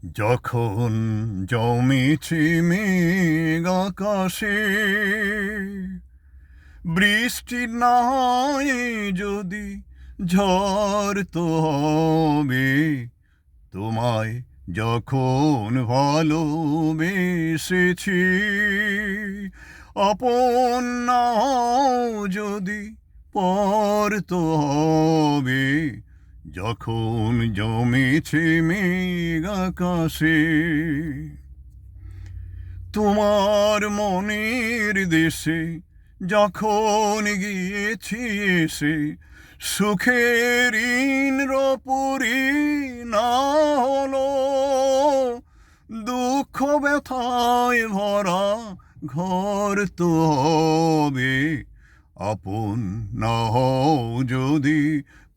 যখন জমেছে মেঘ আকাশে, বৃষ্টি না হয় যদি ঝড় তো হবে। তোমায় যখন ভালোবেসেছি, আপন না হও যদি পর তো হবে। যখন জমেছে মেঘ আকাশে, তোমার মনের দেশে যখন গিয়েছি এসে, সুখের ইন্দ্রপুরী না হলো, দুঃখ ব্যথায় ভরা ঘর তো হবে। আপন না হও যদি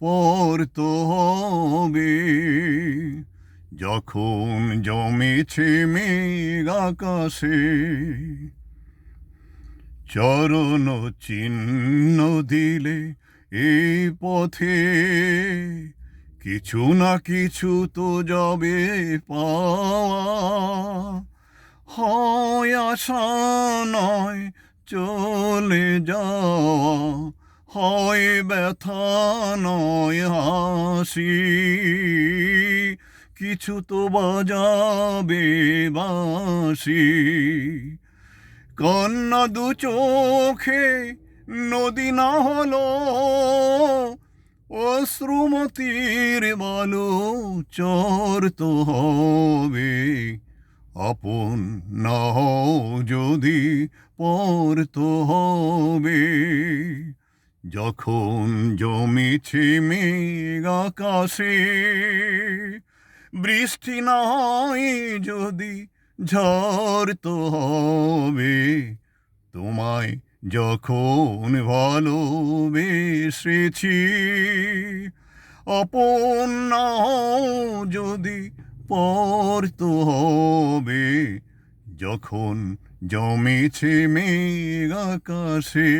পর তো হবে। যখন জমেছে মেঘ আকাশে, চরণ চিহ্ন দিলে এই পথে, কিছু না কিছু তো যাবে পাওয়া। হয় আশা নয় চলে যাওয়া, হয় ব্যথা নয় হাসি, কিছু তো বাজাবে বাঁশি। কন্যা দু চোখে নদী না হলো, অশ্রুমতির বালু চর তো হবে। আপন না হও যদি পর তো হবে। যখন জমেছে মেঘ আকাশে, বৃষ্টি না হয় যদি ঝড় তো হবে। তোমায় যখন ভালোবেসেছি, আপন না হও যদি পর তো হবে। যখন জমেছে মেঘ আকাশে।